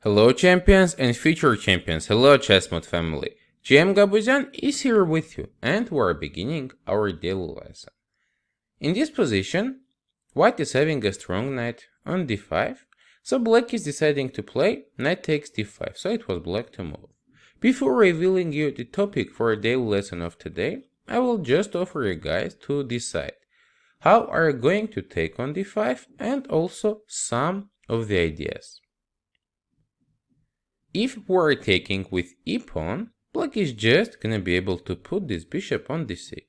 Hello champions and future champions, hello Chessmood family. GM Gabuzyan is here with you and we are beginning our daily lesson. In this position, white is having a strong knight on d5, so black is deciding to play knight takes d5, so it was black to move. Before revealing you the topic for a daily lesson of today, I will just offer you guys to decide how are you going to take on d5 and also some of the ideas. If we're taking with e-pawn, black is just gonna be able to put this bishop on d6.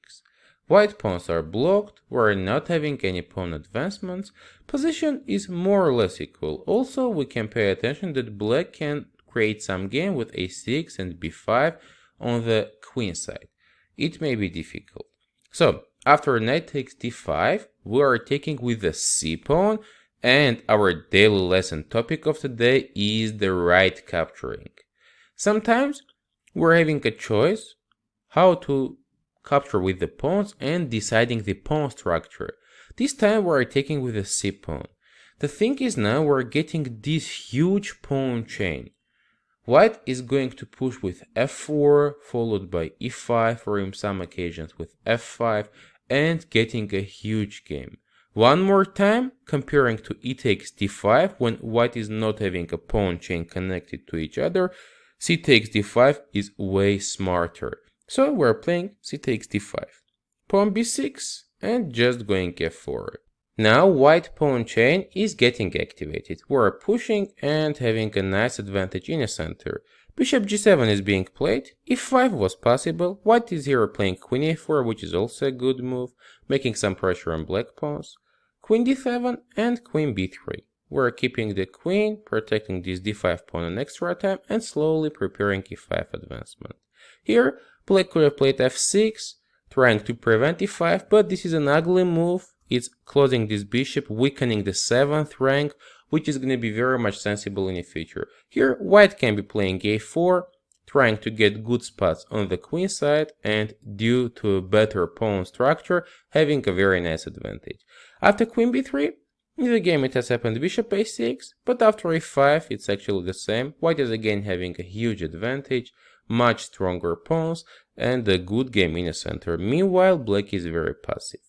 White pawns are blocked, we're not having any pawn advancements, position is more or less equal. Also, we can pay attention that black can create some game with a6 and b5 on the queen side. It may be difficult. So, after knight takes d5, we are taking with the c-pawn, and our daily lesson topic of today is the right capturing. Sometimes we're having a choice how to capture with the pawns and deciding the pawn structure. This time we're taking with the c-pawn. The thing is now we're getting this huge pawn chain. White is going to push with f4 followed by e5 or in some occasions with f5 and getting a huge game. One more time, comparing to e takes d5, when white is not having a pawn chain connected to each other, c takes d5 is way smarter. So we're playing c takes d5, pawn b6, and just going f4. Now white pawn chain is getting activated. We're pushing and having a nice advantage in the center. Bishop g7 is being played, e5 was possible, white is here playing queen a4, which is also a good move, making some pressure on black pawns. Queen d7 and queen b3. We're keeping the queen, protecting this d5 pawn an extra time, and slowly preparing e5 advancement. Here, black could have played f6, trying to prevent e5, but this is an ugly move. It's closing this bishop, weakening the 7th rank, which is going to be very much sensible in the future. Here, white can be playing a4, trying to get good spots on the queen side, and due to a better pawn structure, having a very nice advantage. After queen b3, in the game it has happened bishop a6, but after e5 it's actually the same. White is again having a huge advantage, much stronger pawns, and a good game in the center. Meanwhile, black is very passive.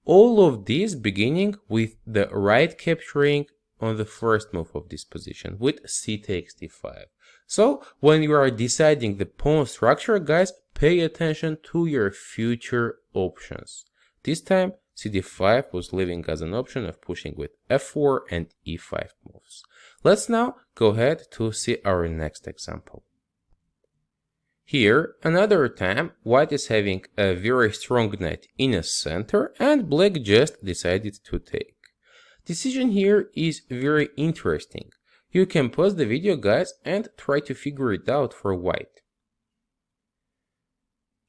All of this beginning with the right capturing on the first move of this position, with c takes d5. So, when you are deciding the pawn structure, guys, pay attention to your future options. This time, cd5 was leaving as an option of pushing with f4 and e5 moves. Let's now go ahead to see our next example. Here, another time, white is having a very strong knight in the center and black just decided to take. Decision here is very interesting. You can pause the video, guys, and try to figure it out for white.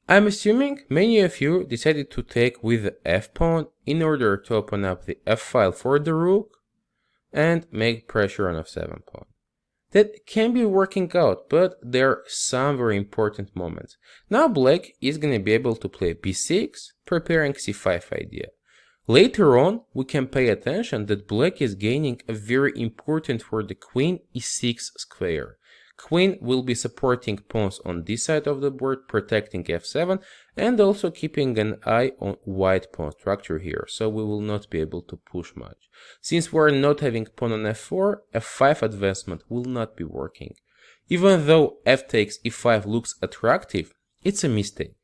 I'm assuming many of you decided to take with the f-pawn in order to open up the f-file for the rook and make pressure on f7 pawn. That can be working out, but there are some very important moments. Now black is going to be able to play b6, preparing c5 idea. Later on, we can pay attention that black is gaining a very important for the queen e6 square. Queen will be supporting pawns on this side of the board, protecting f7, and also keeping an eye on white pawn structure here, so we will not be able to push much. Since we're not having pawn on f4, f5 advancement will not be working. Even though f takes e5 looks attractive, it's a mistake.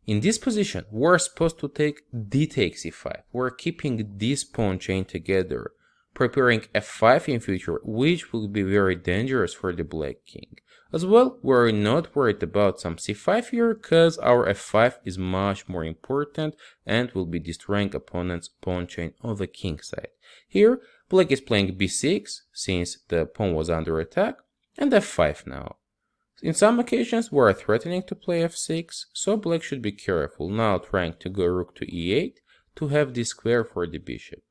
In this position, we're supposed to take d takes e5. We're keeping this pawn chain together, preparing f5 in future, which will be very dangerous for the black king. As well, we're not worried about some c5 here, cause our f5 is much more important and will be destroying opponent's pawn chain on the king side. Here, black is playing b6, since the pawn was under attack, and f5 now. In some occasions, we're threatening to play f6, so black should be careful, now trying to go rook to e8 to have this square for the bishop.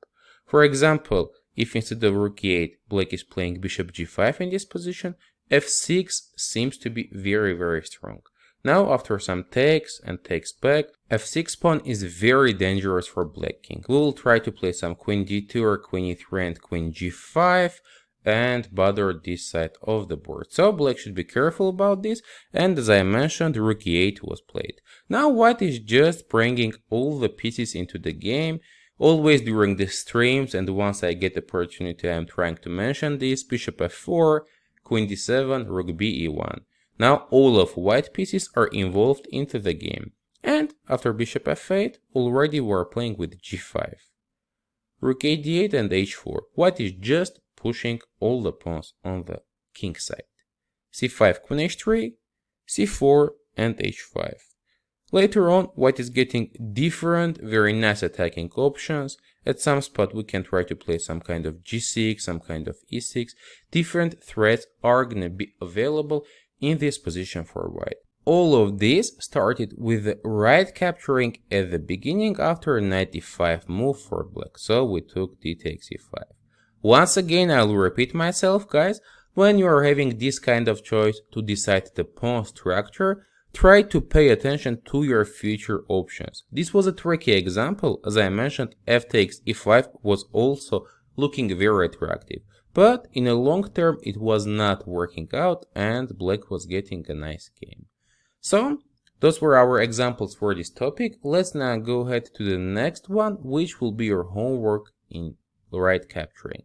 For example, if instead of rook e8, black is playing bishop g5 in this position, f6 seems to be very strong. Now, after some takes and takes back, f6 pawn is very dangerous for black king. We will try to play some queen d2 or queen e3 and queen g5, and bother this side of the board. So black should be careful about this, and as I mentioned, rook e8 was played. Now white is just bringing all the pieces into the game, always during the streams, and once I get the opportunity I'm trying to mention this. Bishop f4, queen d7, rook b e1. Now all of white pieces are involved into the game. And after bishop f8, already we're playing with g5. Rook a d8 and h4. White is just pushing all the pawns on the king side. c5, queen h3, c4 and h5. Later on, white is getting different, very nice attacking options. At some spot we can try to play some kind of g6, some kind of e6. Different threats are gonna be available in this position for white. All of this started with the right capturing at the beginning after knight e5 move for black, so we took d takes e5. Once again, I'll repeat myself, guys, when you are having this kind of choice to decide the pawn structure, try to pay attention to your future options. This was a tricky example. As I mentioned, f takes e5 was also looking very attractive, but in a long term it was not working out and black was getting a nice game. So, those were our examples for this topic. Let's now go ahead to the next one, which will be your homework in right capturing.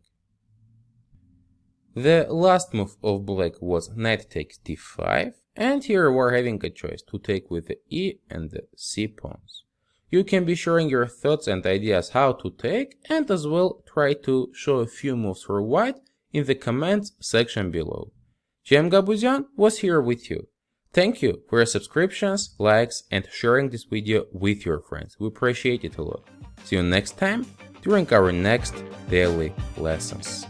The last move of black was knight takes d5, and here we're having a choice to take with the e and the c pawns. You can be sharing your thoughts and ideas how to take, and as well try to show a few moves for white in the comments section below. Gabuzyan was here with you. Thank you for your subscriptions, likes, and sharing this video with your friends. We appreciate it a lot. See you next time during our next daily lessons.